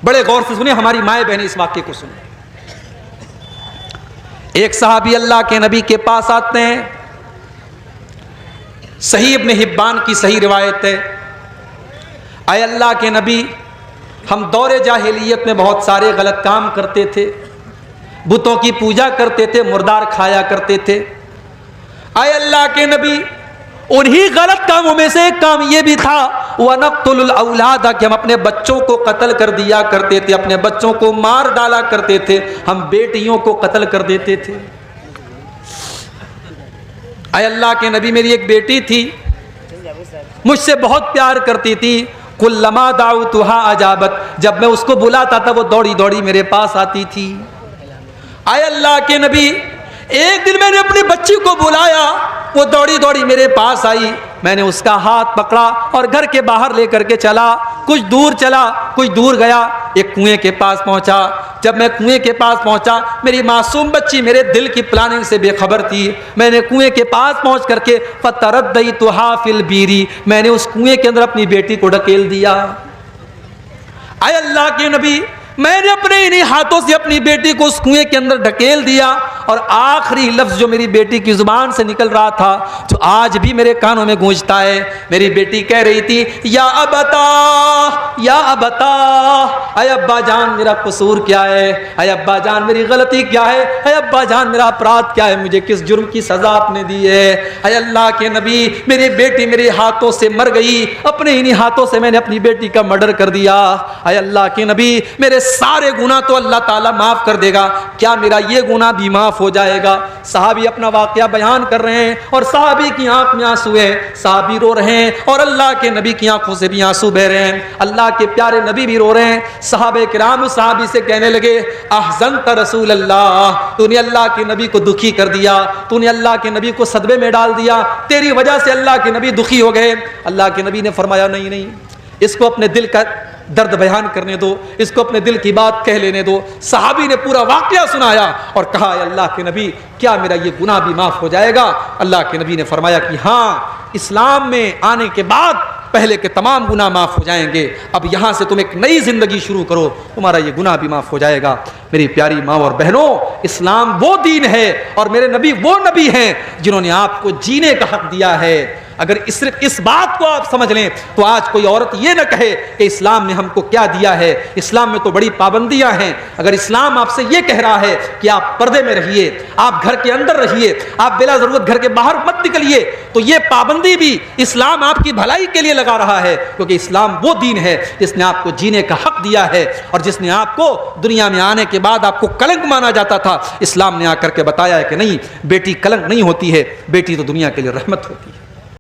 بڑے غور سے سنیں، ہماری مائیں بہنیں اس واقعے کو سنیں۔ ایک صحابی اللہ کے نبی کے پاس آتے ہیں، صحیح ابن حبان کی صحیح روایت ہے، اے اللہ کے نبی، ہم دور جاہلیت میں بہت سارے غلط کام کرتے تھے، بتوں کی پوجا کرتے تھے، مردار کھایا کرتے تھے۔ اے اللہ کے نبی، انہی غلط کاموں میں سے ایک کام یہ بھی تھا وَنَقْتُلُ الْأَوْلَادَ کہ ہم اپنے بچوں کو قتل کر دیا کرتے تھے، اپنے بچوں کو مار ڈالا کرتے تھے، ہم بیٹیوں کو قتل کر دیتے تھے۔ اے اللہ کے نبی، میری ایک بیٹی تھی، مجھ سے بہت پیار کرتی تھی، کلما دعوتها اجابت، جب میں اس کو بلاتا تھا وہ دوڑی دوڑی میرے پاس آتی تھی۔ اے اللہ کے نبی، ایک دن میں نے اپنی بچی کو بلایا، وہ دوڑی دوڑی میرے پاس آئی، میں نے اس کا ہاتھ پکڑا اور گھر کے باہر لے کر کے چلا، کچھ دور گیا، ایک کنویں کے پاس پہنچا۔ جب میں کنویں کے پاس پہنچا، میری معصوم بچی میرے دل کی پلاننگ سے بے خبر تھی، میں نے کنویں کے پاس پہنچ کر کے فَتَرَدَّيْتُهَا فِي الْبِيرِ، میں نے اس کنویں کے اندر اپنی بیٹی کو ڈھکیل دیا۔ اے اللہ کے نبی، میں نے اپنے انہی ہاتھوں سے اپنی بیٹی کو اس کنویں کے اندر ڈھکیل دیا، اور آخری لفظ جو میری بیٹی کی زبان سے نکل رہا تھا، جو آج بھی میرے کانوں میں گونجتا ہے، میری بیٹی کہہ رہی تھی یا ابتا، یا ابتا، اے ابا جان میرا قصور کیا ہے، اے ابا جان میری غلطی کیا ہے، اے ابا جان میرا اپرادھ کیا ہے، مجھے کس جرم کی سزا آپ نے دی ہے۔ اے اللہ کے نبی، میری بیٹی میرے ہاتھوں سے مر گئی، اپنے انہی ہاتھوں سے میں نے اپنی بیٹی کا مرڈر کر دیا۔ اے اللہ کے نبی، میرے سارے گناہ تو اللہ تعالیٰ معاف کر دے گا، کیا میرا یہ گناہ بھی معاف ہو جائے گا؟ صحابی اپنا واقعہ بیان کر رہے ہیں، اور صحابی کی آنکھ میں آنسو ہے، صحابی رو رہے ہیں، اور اللہ کے نبی کی آنکھوں سے بھی آنسو بہ رہے ہیں، اللہ کے پیارے نبی بھی رو رہے ہیں۔ صحابہ کرام صحابی سے کہنے لگے احزنت رسول اللہ، تو نے اللہ کے نبی کو دکھی کر دیا، تو نے اللہ کے نبی کو صدمے میں ڈال دیا، تیری وجہ سے اللہ کے نبی دکھی ہو گئے۔ اللہ کے نبی نے فرمایا نہیں، اس کو اپنے دل کا درد بیان کرنے دو، اس کو اپنے دل کی بات کہہ لینے دو۔ صحابی نے پورا واقعہ سنایا اور کہا اے اللہ کے نبی، کیا میرا یہ گناہ بھی معاف ہو جائے گا؟ اللہ کے نبی نے فرمایا کہ ہاں، اسلام میں آنے کے بعد پہلے کے تمام گناہ معاف ہو جائیں گے، اب یہاں سے تم ایک نئی زندگی شروع کرو، تمہارا یہ گناہ بھی معاف ہو جائے گا۔ میری پیاری ماں اور بہنوں، اسلام وہ دین ہے اور میرے نبی وہ نبی ہیں جنہوں نے آپ کو جینے کا حق دیا ہے۔ اگر صرف اس بات کو آپ سمجھ لیں تو آج کوئی عورت یہ نہ کہے کہ اسلام نے ہم کو کیا دیا ہے، اسلام میں تو بڑی پابندیاں ہیں۔ اگر اسلام آپ سے یہ کہہ رہا ہے کہ آپ پردے میں رہیے، آپ گھر کے اندر رہیے، آپ بلا ضرورت گھر کے باہر مت نکلیے، تو یہ پابندی بھی اسلام آپ کی بھلائی کے لیے لگا رہا ہے، کیونکہ اسلام وہ دین ہے جس نے آپ کو جینے کا حق دیا ہے، اور جس نے آپ کو دنیا میں آنے کے بعد آپ کو کلنک مانا جاتا تھا، اسلام نے آ کر کے بتایا ہے کہ نہیں، بیٹی کلنک نہیں ہوتی ہے، بیٹی تو دنیا کے لیے رحمت ہوتی ہے۔